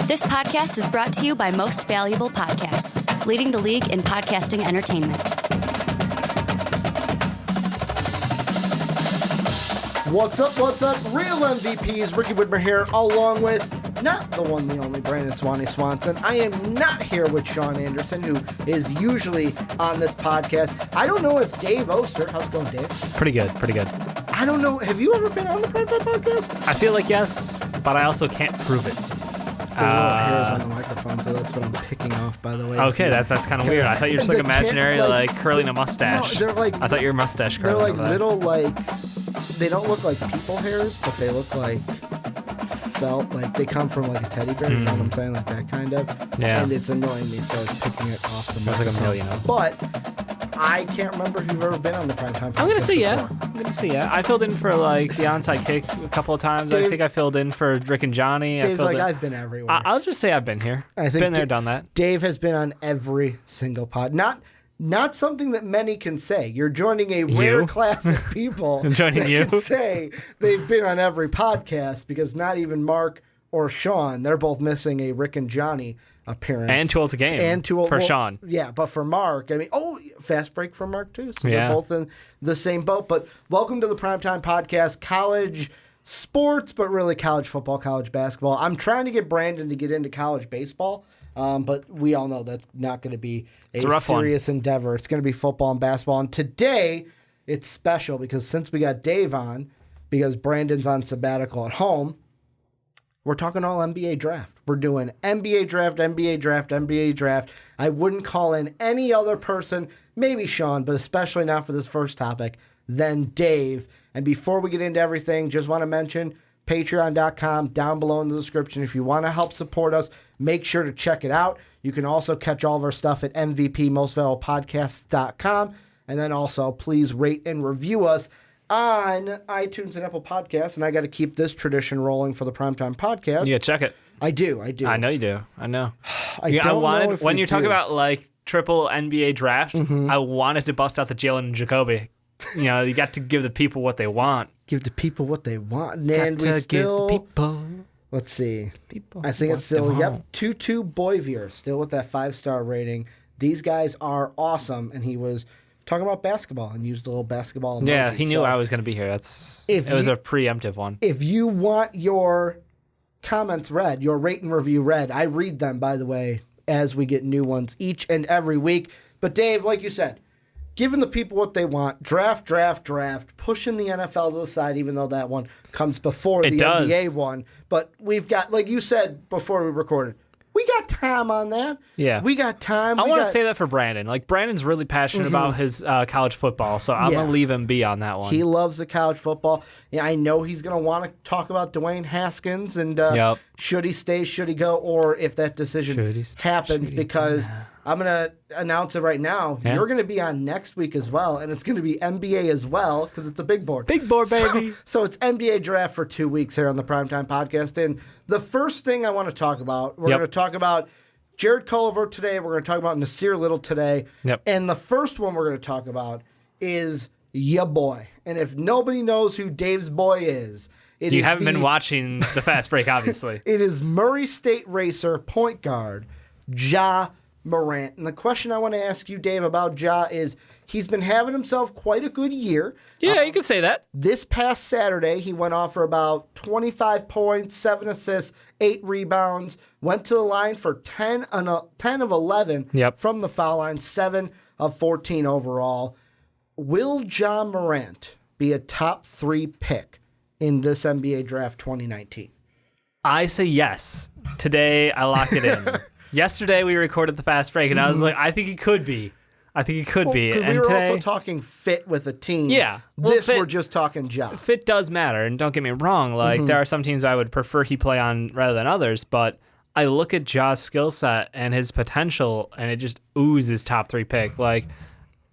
This podcast is brought to you by Most Valuable Podcasts, leading the league in podcasting entertainment. What's up? Real MVPs, Ricky Widmer here, along with not the one, the only Brandon Swanson. I am not here with Sean Anderson, who is usually on this podcast. I don't know if Dave Oster, how's it going, Dave? Pretty good. I don't know, have you ever been on the Primetime Podcast? I feel like yes, but I also can't prove it. The little hairs on the microphone, so that's what I'm picking off, by the way. Okay, that's kind of weird. I thought you were just like imaginary, like curling a mustache. No, they're like... I thought you were mustache curling. They're like little, like... They don't look like people hairs, but they look like felt, like they come from like a teddy bear, you know what I'm saying? Like that kind of. Yeah. And it's annoying me, so I was picking it off the microphone. There's like a million of them. But I can't remember if you've ever been on the Primetime Podcast. I'm going to say before. yeah. I filled in for like the onside kick a couple of times. Dave, I think I filled in for Rick and Johnny. Dave's like, I've been everywhere. I'll just say I've been here. I think been there, done that. Dave has been on every single pod. Not something that many can say. You're joining a rare class of people I'm joining that you. can say they've been on every podcast, because not even Mark or Sean, they're both missing a Rick and Johnny appearance. And Too Old to Game and too old for Sean. Yeah, but for Mark, I mean, fast break for Mark too. So Yeah. they're both in the same boat. But welcome to the Primetime Podcast, college sports, but really college football, college basketball. I'm trying to get Brandon to get into college baseball. But we all know that's not going to be a serious endeavor. It's going to be football and basketball. And today, it's special because since we got Dave on, because Brandon's on sabbatical at home, we're talking all NBA draft. We're doing NBA draft. I wouldn't call in any other person, maybe Sean, but especially not for this first topic, than Dave. And before we get into everything, just want to mention patreon.com down below in the description. If you want to help support us, make sure to check it out. You can also catch all of our stuff at mvpmostvaluablepodcasts.com. And then also, please rate and review us on iTunes and Apple Podcasts. And I got to keep this tradition rolling for the Primetime Podcast. Yeah, check it. I do. I know you do. I know. I wanted, know when you're talking about like triple NBA draft, I wanted to bust out the Jalen and Jacoby. You know, you got to give the people what they want. Give the people what they want. And Got to give the people. Let's see. People I think what it's still, they want. 2-2 Boyvier, still with that 5-star rating. These guys are awesome. And he was talking about basketball and used a little basketball emoji. Yeah, he knew So I was going to be here. It was a preemptive one. if you want your comments read, your rate and review read, I read them, by the way, as we get new ones each and every week. But Dave, like you said, giving the people what they want, draft, pushing the NFL to the side, even though that one comes before the NBA one. But we've got, like you said before we recorded, we got time on that. Yeah. We got time. I want to say that for Brandon. Like, Brandon's really passionate about his college football, so I'm going to leave him be on that one. He loves the college football. Yeah, I know he's going to want to talk about Dwayne Haskins and should he stay, should he go, or if that decision happens, because I'm going to announce it right now. Yeah. You're going to be on next week as well, and it's going to be NBA as well, because it's a big board. Big board, baby. So it's NBA draft for 2 weeks here on the Primetime Podcast. And the first thing I want to talk about, we're going to talk about Jared Culver today. We're going to talk about Nasir Little today. Yep. And the first one we're going to talk about is ya boy. And if nobody knows who Dave's boy is, you haven't been watching the fast break, obviously. It is Murray State racer point guard Ja Morant. And the question I want to ask you, Dave, about Ja is he's been having himself quite a good year. Yeah, you could say that. This past Saturday, he went off for about 25 points, 7 assists, 8 rebounds, went to the line for 10 of 11 from the foul line, 7 of 14 overall. Will Ja Morant be a top 3 pick in this NBA draft 2019? I say yes. Today, I locked it in. Yesterday, we recorded the fast break, and I was like, I think he could be. And we were today, also talking fit with a team. Yeah. We're just talking Ja. Fit does matter, and don't get me wrong. Like, there are some teams I would prefer he play on rather than others, but I look at Ja's skill set and his potential, and it just oozes top 3 pick. Like,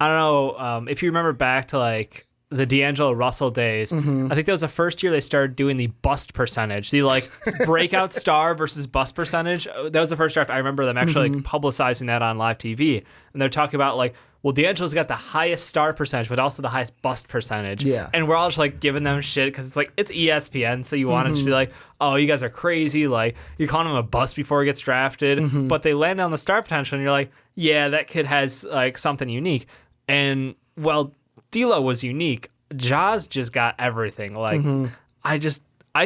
I don't know if you remember back to, like, the D'Angelo Russell days. I think that was the first year they started doing the bust percentage, the like breakout star versus bust percentage. That was the first draft I remember them actually like, publicizing that on live TV, and they're talking about like well, D'Angelo's got the highest star percentage, but also the highest bust percentage. Yeah. And we're all just like giving them shit because it's like, it's ESPN. So you want it to be like, oh, you guys are crazy. Like, you're calling him a bust before he gets drafted. But they land on the star potential and you're like, yeah, that kid has like something unique. And well, D'Lo was unique. Ja's just got everything. Like, I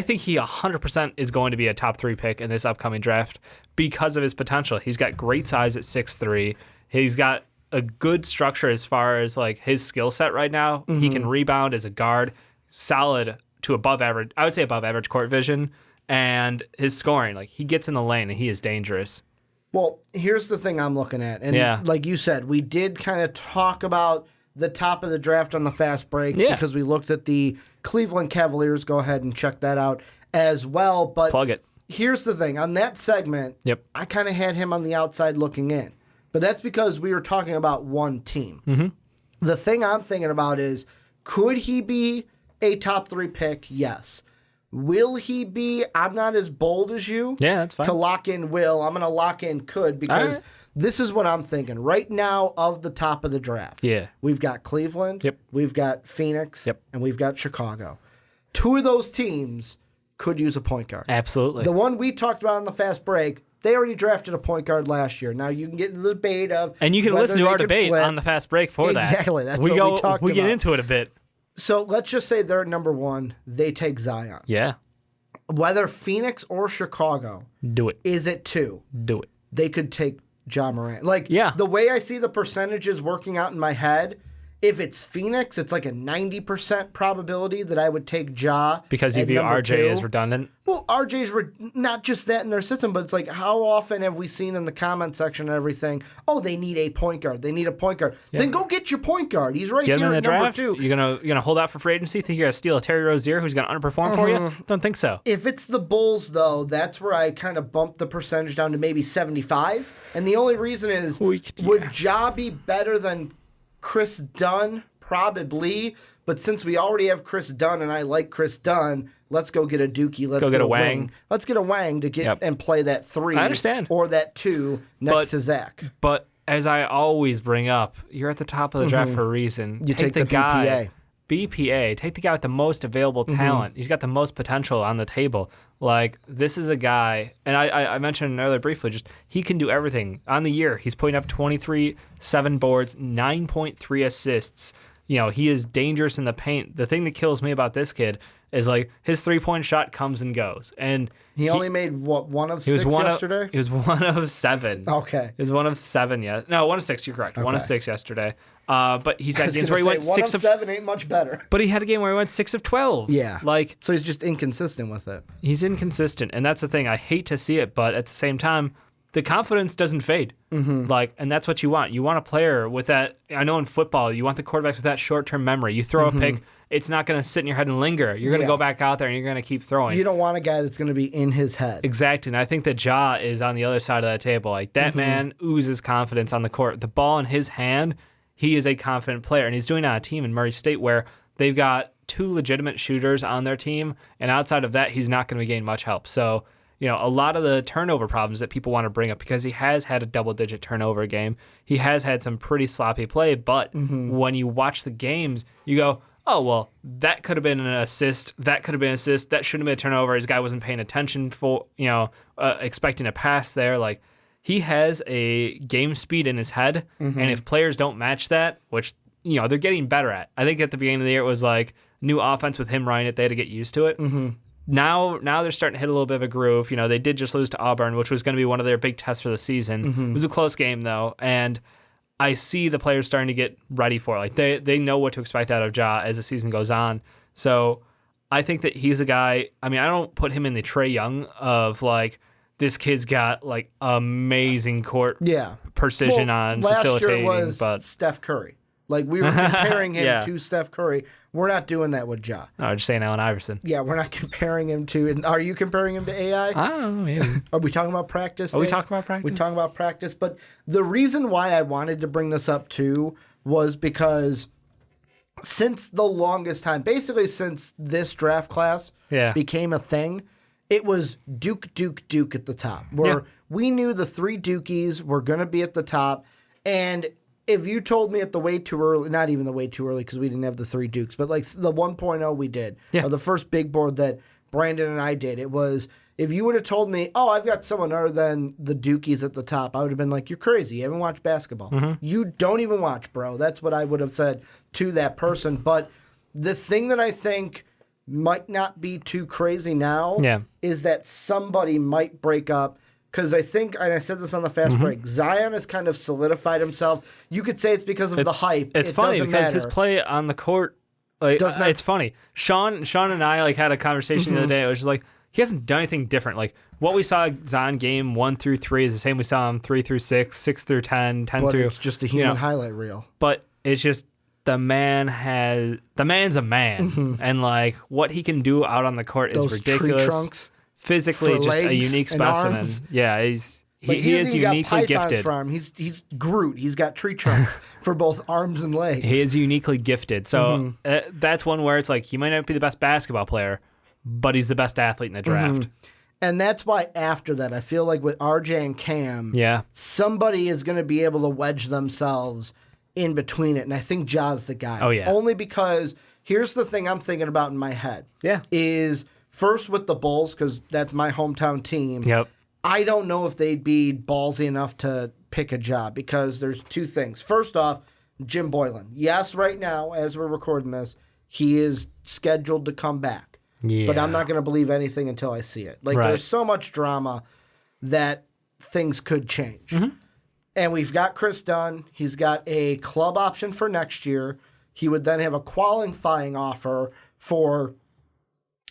think he 100% is going to be a top 3 pick in this upcoming draft because of his potential. He's got great size at 6'3". He's got a good structure as far as like his skill set right now. He can rebound as a guard, solid to above average. I would say above average court vision, and his scoring, like he gets in the lane and he is dangerous. Well, here's the thing I'm looking at. And like you said, we did kind of talk about the top of the draft on the fast break because we looked at the Cleveland Cavaliers. Go ahead and check that out as well. But plug it. Here's the thing. On that segment, I kind of had him on the outside looking in. But that's because we were talking about one team. The thing I'm thinking about is, could he be a top 3 pick? Yes. Will he be? I'm not as bold as you. Yeah, that's fine. To lock in will. I'm going to lock in could because this is what I'm thinking. Right now, of the top of the draft, we've got Cleveland, we've got Phoenix, and we've got Chicago. 2 of those teams could use a point guard. Absolutely. The one we talked about on the fast break, they already drafted a point guard last year. Now you can get into the debate of and you can listen to our debate flip. on the fast break for that. Exactly. That's what we talked about. We get into it a bit. So let's just say they're number 1. They take Zion. Yeah. Whether Phoenix or Chicago, do it. Is it 2? Do it. They could take Ja Morant. Like the way I see the percentages working out in my head, if it's Phoenix, it's like a 90% probability that I would take Ja. Because you view RJ as redundant? Well, RJ's not just that in their system, but it's like how often have we seen in the comment section and everything, oh, they need a point guard. They need a point guard. Yeah. Then go get your point guard. He's right here at number 2. You're gonna hold out for free agency? Think you're going to steal a Terry Rozier who's going to underperform for you? Don't think so. If it's the Bulls, though, that's where I kind of bumped the percentage down to maybe 75. And the only reason is, would Ja be better than Chris Dunn? Probably. But since we already have Chris Dunn and I like Chris Dunn, let's go get a Dookie. Let's go get a Wang. Let's get a Wang to get and play that 3. I understand. Or that 2 next to Zach. But as I always bring up, you're at the top of the draft for a reason. You take the guy, BPA. Take the guy with the most available talent. He's got the most potential on the table. Like, this is a guy, and I mentioned earlier briefly, just he can do everything. On the year, he's putting up 23, 7 boards, 9.3 assists. You know, he is dangerous in the paint. The thing that kills me about this kid is, like, his 3-point shot comes and goes. And he only made, what, 1 of 6 yesterday? He was 1 of 7. Okay. He was 1 of 7, No, 1 of 6, you're correct. Okay. 1 of 6 yesterday. But he's had games where he went 6 of 7 ain't much better. But he had a game where he went 6 of 12. Yeah. Like, so he's just inconsistent with it. He's inconsistent, and that's the thing. I hate to see it, but at the same time, the confidence doesn't fade. Like, and that's what you want. You want a player with that. I know in football, you want the quarterbacks with that short-term memory. You throw a pick, it's not going to sit in your head and linger. You're going to go back out there and you're going to keep throwing. You don't want a guy that's going to be in his head. Exactly, and I think that Ja is on the other side of that table. Like, that man oozes confidence on the court. The ball in his hand, he is a confident player, and he's doing it on a team in Murray State where they've got 2 legitimate shooters on their team, and outside of that, he's not going to gain much help. So, you know, a lot of the turnover problems that people want to bring up, because he has had a double-digit turnover game, he has had some pretty sloppy play, but when you watch the games, you go, oh, well, that could have been an assist, that could have been an assist, that shouldn't have been a turnover, his guy wasn't paying attention for, expecting a pass there, like, he has a game speed in his head, and if players don't match that, which, they're getting better at. I think at the beginning of the year it was like new offense with him running it. They had to get used to it. Now they're starting to hit a little bit of a groove. They did just lose to Auburn, which was going to be one of their big tests for the season. It was a close game, though, and I see the players starting to get ready for it. Like, they know what to expect out of Ja as the season goes on. So I think that he's a guy. I mean, I don't put him in the Trae Young of, like, this kid's got, like, amazing court precision on facilitating. Last year was but Steph Curry. Like, we were comparing him to Steph Curry. We're not doing that with Ja. No, just saying Allen Iverson. Yeah, we're not comparing him to... Are you comparing him to AI? I don't know, maybe. Are we talking about practice? Are we talking about practice? We're talking about practice. But the reason why I wanted to bring this up, too, was because since the longest time, basically since this draft class became a thing, it was Duke, Duke, Duke at the top. Where we knew the 3 Dukies were going to be at the top. And if you told me at the way too early, not even the way too early because we didn't have the 3 Dukes, but like the 1.0 we did, or the first big board that Brandon and I did, it was, if you would have told me, oh, I've got someone other than the Dukies at the top, I would have been like, you're crazy. You haven't watched basketball. You don't even watch, bro. That's what I would have said to that person. But the thing that I think might not be too crazy now is that somebody might break up. Because I think, and I said this on the fast break, Zion has kind of solidified himself. You could say it's because of the hype. It's funny because his play on the court, like, it's funny. Sean and I like had a conversation the other day. It was just like, he hasn't done anything different. Like, what we saw Zion game 1 through 3 is the same we saw him 3 through 6, 6 through 10, 10 but through... it's just a human highlight reel. But it's just, the man's a man. And, like, what he can do out on the court is ridiculous. Tree trunks. Physically, just a unique specimen. Arms. Yeah, he is uniquely gifted. For him. He's Groot. He's got tree trunks for both arms and legs. He is uniquely gifted. So that's one where it's like, he might not be the best basketball player, but he's the best athlete in the draft. And that's why after that, I feel like with RJ and Cam, somebody is going to be able to wedge themselves in between it. And I think Ja's the guy. Oh, yeah. Only because here's the thing I'm thinking about in my head. Is first with the Bulls, because that's my hometown team. I don't know if they'd be ballsy enough to pick a job because there's 2 things. First off, Jim Boylan. Yes, right now, as we're recording this, he is scheduled to come back. But I'm not going to believe anything until I see it. Like, there's so much drama that things could change. And we've got Chris Dunn. He's got a club option for next year. He would then have a qualifying offer for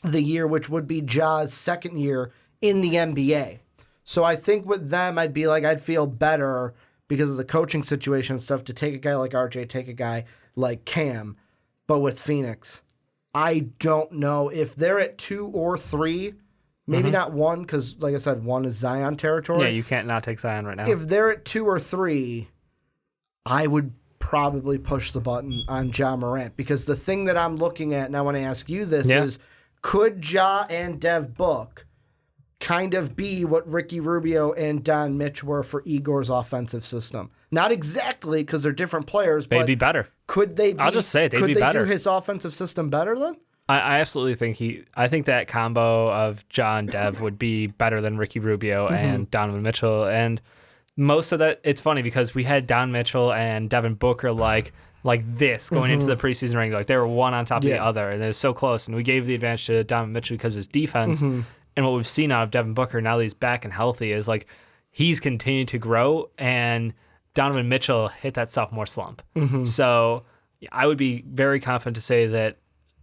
the year, which would be Ja's second year in the NBA. So I think with them, I'd feel better because of the coaching situation and stuff to take a guy like RJ, take a guy like Cam. But with Phoenix, I don't know if they're at 2 or 3, maybe not 1, because like I said, 1 is Zion territory. Yeah, you can't not take Zion right now. If they're at 2 or 3, I would probably push the button on Ja Morant because the thing that I'm looking at, and I want to ask you this, is could Ja and Dev Book kind of be what Ricky Rubio and Don Mitch were for Igor's offensive system? Not exactly because they're different players, but they'd be better. Could they be, I'll just say they'd be better. Could they do his offensive system better then? I absolutely think I think that combo of Ja and Dev would be better than Ricky Rubio and Donovan Mitchell. And most of that, it's funny because we had Don Mitchell and Devin Booker like this going into the preseason ranking. Like they were one on top of the other, and it was so close. And we gave the advantage to Donovan Mitchell because of his defense. And what we've seen out of Devin Booker now that he's back and healthy is like he's continued to grow, and Donovan Mitchell hit that sophomore slump. So I would be very confident to say that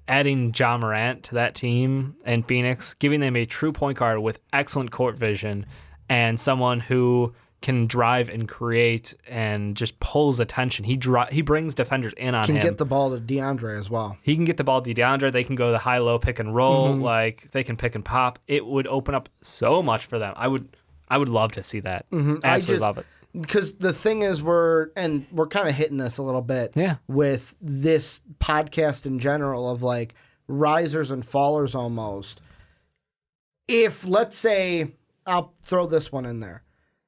adding Ja Morant to that team and Phoenix, giving them a true point guard with excellent court vision and someone who can drive and create and just pulls attention. He brings defenders in on him. Can get the ball to DeAndre as well. He can get the ball to DeAndre. They can go the high-low pick and roll. Like they can pick and pop. It would open up so much for them. I would love to see that. Absolutely love it. Because the thing is, we're kind of hitting this a little bit with this podcast in general of like risers and fallers almost. If, let's say, I'll throw this one in there.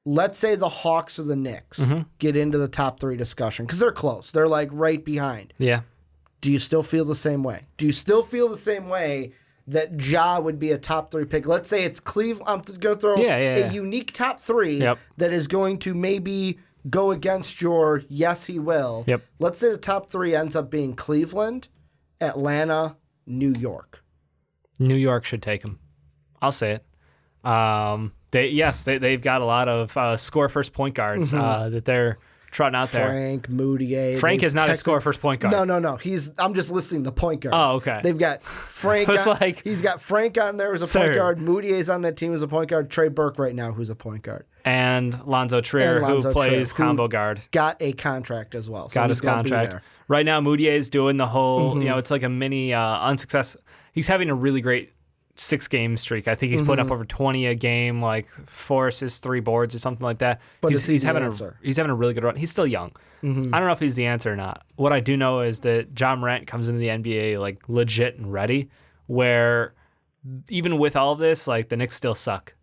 Let's say the Hawks or the Knicks get into the top 3 discussion because they're close. They're like right behind. Yeah. Do you still feel the same way? Do you still feel the same way that Ja would be a top 3 pick? Let's say it's Cleveland. I'm going to throw a unique top 3 that is going to maybe go against your yes, he will. Let's say the top 3 ends up being Cleveland, Atlanta, New York. New York should take him. I'll say it. They've got a lot of score first point guards that they're trotting out there. Frank, Moutier. Frank is not a score first point guard. No. I'm just listing the point guards. Oh, okay. They've got Frank. He's got Frank on there as a point guard. Moutier's on that team as a point guard. Trey Burke right now, who's a point guard. And Lonzo Trier, who plays combo guard. Got a contract as well. Got his contract. Right now, Moutier is doing the whole, it's like a mini unsuccess. He's having a really great 6-game streak. I think he's put up over 20 a game, like 4 assists, 3 boards, or something like that. But he's having a really good run. He's still young. I don't know if he's the answer or not. What I do know is that Ja Morant comes into the NBA like legit and ready. Where even with all of this, like the Knicks still suck.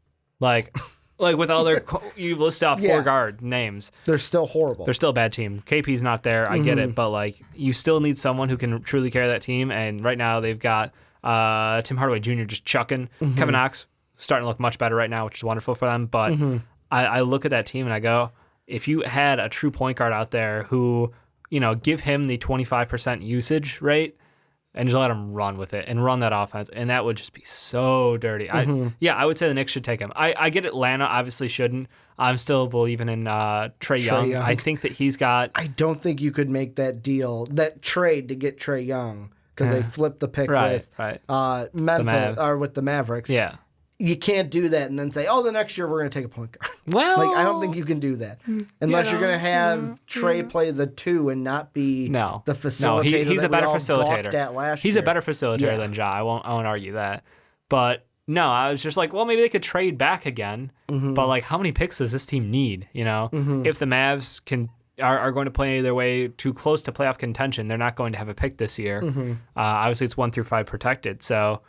Like Like with all their, you list off 4 guard names. They're still horrible. They're still a bad team. KP's not there. I get it, but like you still need someone who can truly carry that team. And right now they've got Tim Hardaway Jr. just chucking. Kevin Knox starting to look much better right now, which is wonderful for them. But I look at that team and I go, if you had a true point guard out there who, give him the 25% usage rate and just let him run with it and run that offense, and that would just be so dirty. I would say the Knicks should take him. I get Atlanta obviously shouldn't. I'm still believing in Trae Young. I think that he's got... I don't think you could make that deal, that trade to get Trae Young, because they flipped the pick with Memphis, or with the Mavericks. Yeah. You can't do that and then say, the next year we're going to take a point guard. Well... I don't think you can do that. Unless you're going to have Trae play the 2 and not be the facilitator he's that a better we all facilitator. gawked at last He's year. a better facilitator than Ja. I won't argue that. But no, I was just like, well, maybe they could trade back again. But like, how many picks does this team need? If the Mavs are going to play their way too close to playoff contention, they're not going to have a pick this year. Obviously, it's 1 through 5 protected. So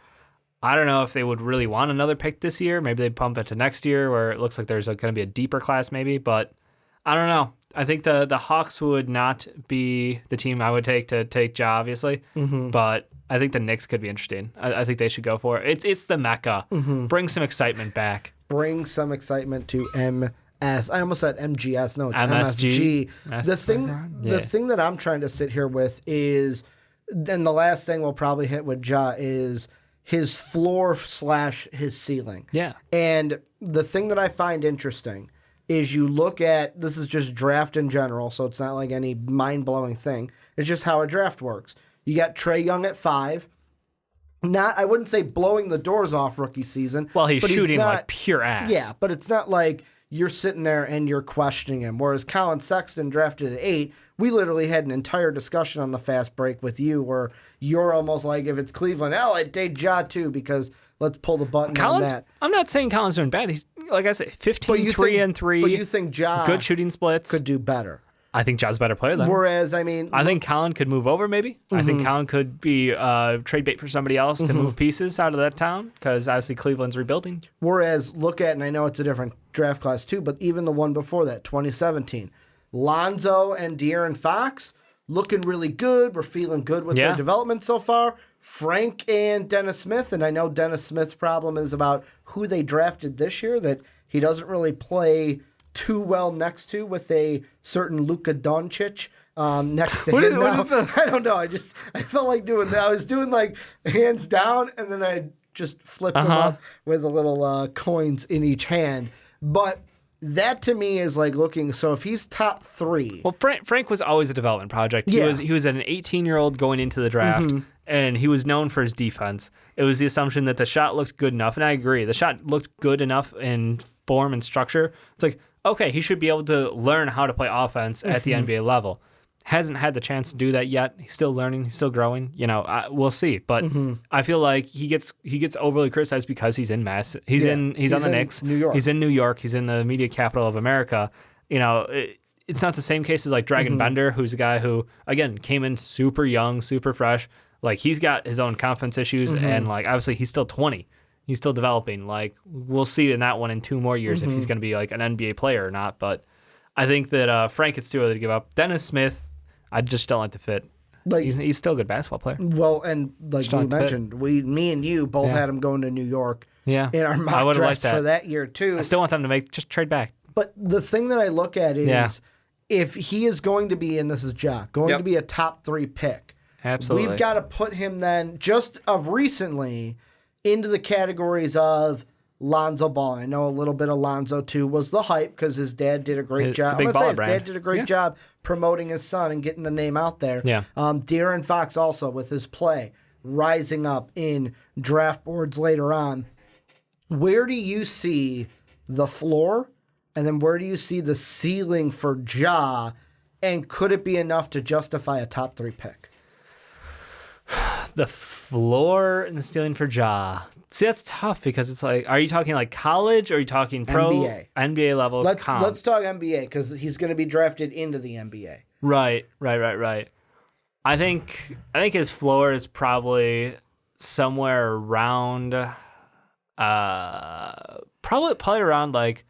I don't know if they would really want another pick this year. Maybe they pump it to next year where it looks like there's going to be a deeper class maybe. But I don't know. I think the Hawks would not be the team I would take to take Ja, obviously. But I think the Knicks could be interesting. I think they should go for it. It's the Mecca. Bring some excitement back. Bring some excitement to MS. I almost said MGS. No, it's MSG. The thing that I'm trying to sit here with is, and the last thing we'll probably hit with Ja is his floor / his ceiling. Yeah. And the thing that I find interesting is you look at, this is just draft in general, so it's not like any mind-blowing thing. It's just how a draft works. You got Trae Young at 5. I wouldn't say blowing the doors off rookie season. Well, he's shooting like pure ass. Yeah, but it's not like you're sitting there and you're questioning him. Whereas Colin Sexton drafted at 8, we literally had an entire discussion on the fast break with you where you're almost like, if it's Cleveland, I'd take Ja too, because let's pull the button on that. I'm not saying Colin's doing bad. He's, like I said, 15, 3 and 3. But you think Ja good shooting splits could do better. I think Ja's a better player than him. Whereas, I think Colin could move over maybe. I think Colin could be trade bait for somebody else to move pieces out of that town, because obviously Cleveland's rebuilding. Whereas, look at, and I know it's a different draft class too, but even the one before that, 2017, Lonzo and De'Aaron Fox looking really good. We're feeling good with their development so far. Frank and Dennis Smith, and I know Dennis Smith's problem is about who they drafted this year, that he doesn't really play too well next to with a certain Luka Doncic next to him. I don't know. I felt like doing that. I was doing like hands down, and then I just flipped them up with a little coins in each hand. But that to me is like looking. So if he's top 3, well, Frank was always a development project. He was an 18-year-old going into the draft. And he was known for his defense. It was the assumption that the shot looked good enough, and I agree. The shot looked good enough in form and structure. It's like, okay, he should be able to learn how to play offense at the NBA level. Hasn't had the chance to do that yet. He's still learning. He's still growing. We'll see. But I feel like he gets overly criticized because he's in Mass. He's on the Knicks. New York. He's in New York. He's in the media capital of America. It's not the same case as like Dragon Bender, who's a guy who, again, came in super young, super fresh. Like, he's got his own confidence issues, and, like, obviously he's still 20. He's still developing. Like, we'll see in that one in 2 more years if he's going to be, like, an NBA player or not. But I think that Frank, it's too early to give up. Dennis Smith, I just don't like the fit. Like, he's still a good basketball player. Well, and like we mentioned, me and you both had him going to New York in our mock drafts for that year, too. I still want them to just trade back. But the thing that I look at is if he is going to be, and this is Ja, to be a top 3 pick, absolutely, we've got to put him then, just of recently, into the categories of Lonzo Ball. I know a little bit of Lonzo, too, was the hype because his dad did a great job. His dad did a great job promoting his son and getting the name out there. Yeah. De'Aaron Fox also, with his play, rising up in draft boards later on. Where do you see the floor, and then where do you see the ceiling for Ja, and could it be enough to justify a top 3 pick? The floor and the ceiling for Ja. See, that's tough because it's like, are you talking like college or are you talking pro? NBA level? Let's talk NBA because he's going to be drafted into the NBA. Right. I think his floor is probably somewhere around, probably around like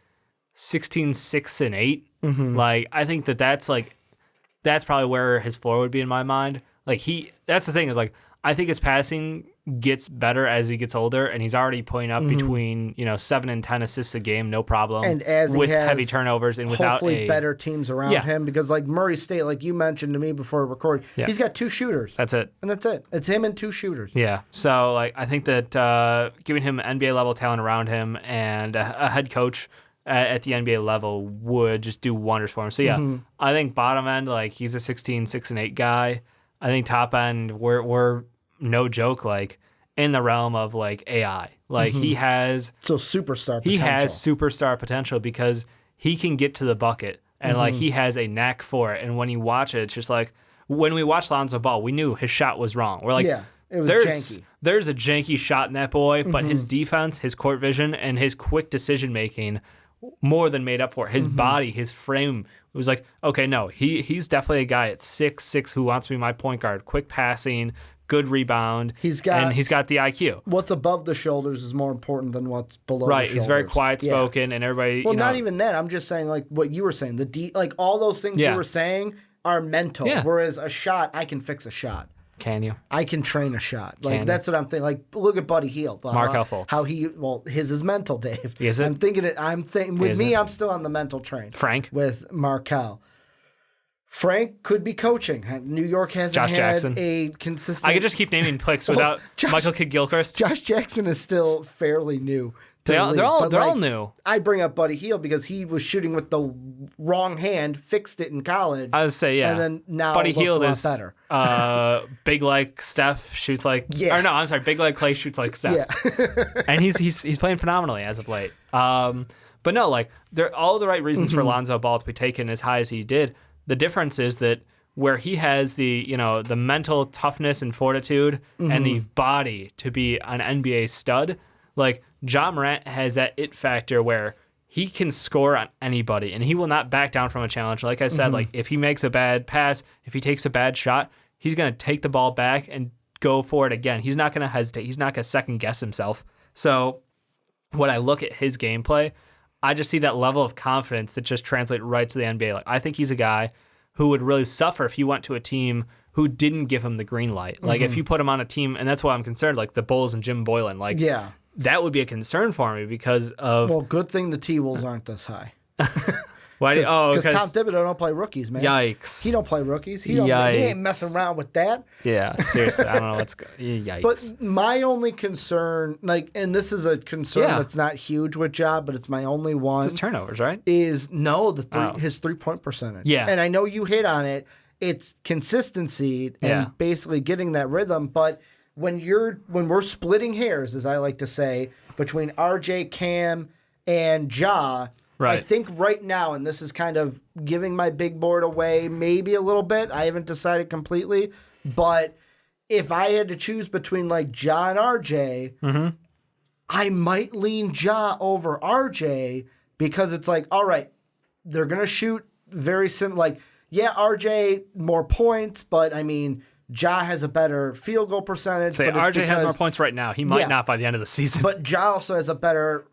16, 6, and 8. Like, I think that's probably where his floor would be in my mind. Like, that's the thing is, like, I think his passing gets better as he gets older, and he's already putting up between 7 and 10 assists a game, no problem. And as with he has heavy turnovers and without hopefully better teams around him, because like Murray State, like you mentioned to me before we recorded, he's got 2 shooters. That's it. And that's it. It's him and 2 shooters. Yeah. So like I think that giving him NBA level talent around him and a head coach at the NBA level would just do wonders for him. So yeah, I think bottom end, like he's a 16, 6, and 8 guy. I think top end, we're no joke, like in the realm of like AI. Like he has superstar potential. He has superstar potential because he can get to the bucket and like he has a knack for it. And when you watch it, it's just like when we watched Lonzo Ball, we knew his shot was wrong. We're like, it was janky. There's a janky shot in that boy, but his defense, his court vision, and his quick decision making more than made up for it. His body, his frame, it was like, okay, no, he's definitely a guy at 6'6" who wants to be my point guard. Quick passing, good rebound. He's got the IQ. What's above the shoulders is more important than what's below the shoulders. Right, he's very quiet spoken, and everybody. Well, not even that. I'm just saying, like what you were saying. Like all those things you were saying are mental. Yeah. Whereas a shot, I can fix a shot. Can you? I can train a shot. Like that's what I'm thinking. Like look at Buddy Hield. Markelle Fultz. How his is mental, Dave. Is it? I'm thinking with me. I'm still on the mental train. Frank with Markelle. Frank could be coaching. New York hasn't Josh had Jackson. A consistent. I could just keep naming picks without Michael Kidd-Gilchrist. Josh Jackson is still fairly new. They're all new. I bring up Buddy Hield because he was shooting with the wrong hand, fixed it in college. I would say, yeah. And then now Buddy it looks Hield a lot is better. Big like Steph, shoots like. Yeah. Or no, I'm sorry, big like Clay, shoots like Steph. Yeah. And he's playing phenomenally as of late. But no, like there all the right reasons for Lonzo Ball to be taken as high as he did. The difference is that where he has the the mental toughness and fortitude and the body to be an NBA stud, like Ja Morant has that it factor where he can score on anybody and he will not back down from a challenge. Like I said, like if he makes a bad pass, if he takes a bad shot, he's going to take the ball back and go for it again. He's not going to hesitate. He's not going to second guess himself. So when I look at his gameplay, I just see that level of confidence that just translates right to the NBA. Like I think he's a guy who would really suffer if he went to a team who didn't give him the green light. Like if you put him on a team, and that's why I'm concerned, like the Bulls and Jim Boylan, like that would be a concern for me because of... Well, good thing the T-Wolves aren't this high. Why? Because Tom Thibodeau don't play rookies, man. Yikes. He don't play rookies. He ain't messing around with that. Yeah, seriously. I don't know what's going. Yikes. But my only concern, like, and this is a concern that's not huge with Ja, but it's my only one. It's his turnovers, right? Is his 3-point percentage. Yeah. And I know you hit on it. It's consistency and basically getting that rhythm. But when we're splitting hairs, as I like to say, between RJ, Cam, and Ja. Right. I think right now, and this is kind of giving my big board away maybe a little bit. I haven't decided completely. But if I had to choose between like Ja and RJ, I might lean Ja over RJ because it's like, all right, they're going to shoot very similar. Like, yeah, RJ, more points, but I mean, Ja has a better field goal percentage. Say RJ has more points right now. He might not by the end of the season. But Ja also has a better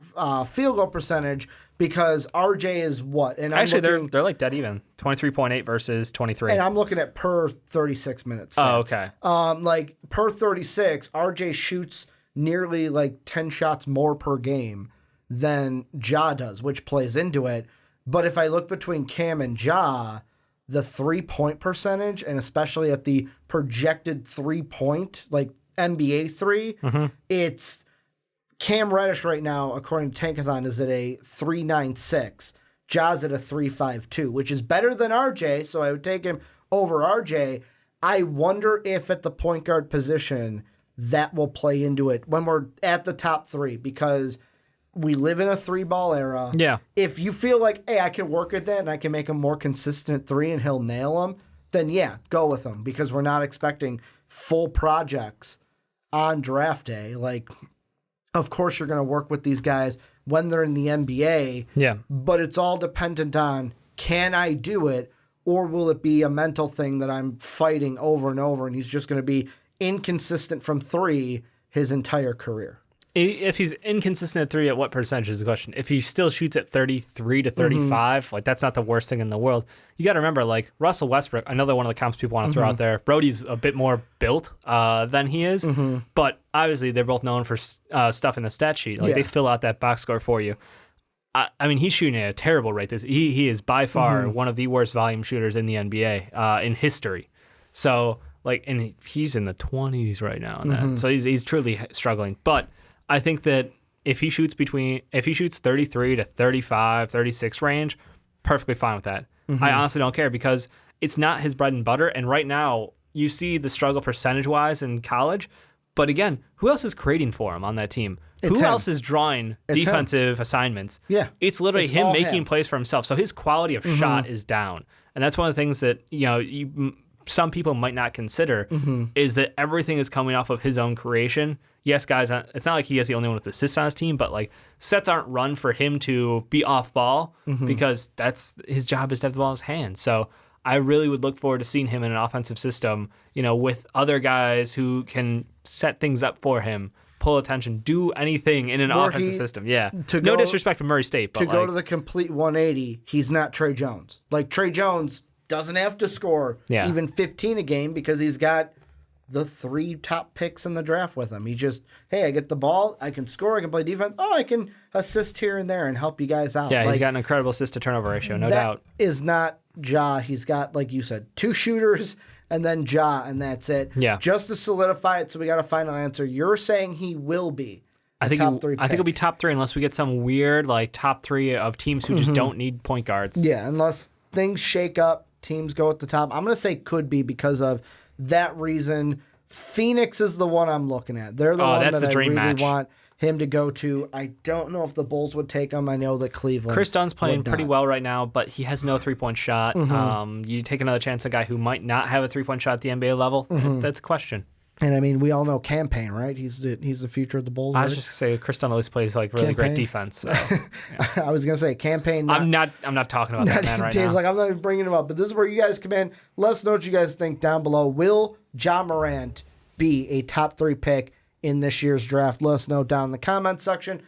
field goal percentage because RJ is what? And actually, they're like dead even. 23.8 versus 23. And I'm looking at per 36 minutes. Oh, okay. Like per 36, RJ shoots nearly like 10 shots more per game than Ja does, which plays into it. But if I look between Cam and Ja, the 3-point percentage, and especially at the projected 3-point, like NBA 3, it's Cam Reddish right now, according to Tankathon, is at a 3.96. Ja's at a 3.52, which is better than RJ, so I would take him over RJ. I wonder if at the point guard position that will play into it when we're at the top 3, because we live in a 3-ball era. Yeah. If you feel like, hey, I can work at that and I can make a more consistent 3 and he'll nail them, then yeah, go with him, because we're not expecting full projects on draft day. Like, of course you're going to work with these guys when they're in the NBA. Yeah. But it's all dependent on, can I do it, or will it be a mental thing that I'm fighting over and over and he's just going to be inconsistent from 3 his entire career? If he's inconsistent at 3, at what percentage is the question? If he still shoots at 33 to 35, like that's not the worst thing in the world. You got to remember, like Russell Westbrook, another one of the comps people want to throw out there. Brody's a bit more built than he is, but obviously they're both known for stuff in the stat sheet. Like they fill out that box score for you. I mean, he's shooting at a terrible rate. He is by far one of the worst volume shooters in the NBA in history. So like, and he's in the 20s right now. So he's truly struggling. But I think that if he shoots 33 to 35, 36 range, perfectly fine with that. I honestly don't care because it's not his bread and butter. And right now, you see the struggle percentage-wise in college. But again, who else is creating for him on that team? Who else is drawing defensive assignments? Yeah. It's literally him making plays for himself. So his quality of shot is down. And that's one of the things that, some people might not consider is that everything is coming off of his own creation. Yes, guys, it's not like he is the only one with assists on his team, but like sets aren't run for him to be off ball because that's his job is to have the ball in his hands. So I really would look forward to seeing him in an offensive system, with other guys who can set things up for him, pull attention, do anything in an offensive system. Yeah. No disrespect to Murray State, but go to the complete 180, he's not Trey Jones. Like Trey Jones doesn't have to score even 15 a game because he's got the 3 top picks in the draft with him. He just, hey, I get the ball, I can score, I can play defense. Oh, I can assist here and there and help you guys out. Yeah, he's got an incredible assist to turnover ratio, no doubt. That is not Ja. He's got, like you said, 2 shooters and then Ja, and that's it. Yeah. Just to solidify it, so we got a final answer. You're saying he will be top 3 pick. I think he'll be top 3 unless we get some weird like top 3 of teams who just don't need point guards. Yeah, unless things shake up, teams go at the top. I'm going to say could be because of that reason. Phoenix is the one I'm looking at. They're the one that I really want him to go to. I don't know if the Bulls would take him. I know that Cleveland. Chris Dunn's playing pretty well right now, but he has no 3-point shot. You take another chance on a guy who might not have a 3-point shot at the NBA level. That's a question. And I mean, we all know Campaign, right? He's the future of the Bulls. I was just gonna say Chris Dunn at least plays like really great defense. So, yeah. I was gonna say Campaign. I'm not talking about that man right now. Like I'm not even bringing him up, but this is where you guys come in. Let us know what you guys think down below. Will Ja Morant be a top 3 pick in this year's draft? Let us know down in the comments section.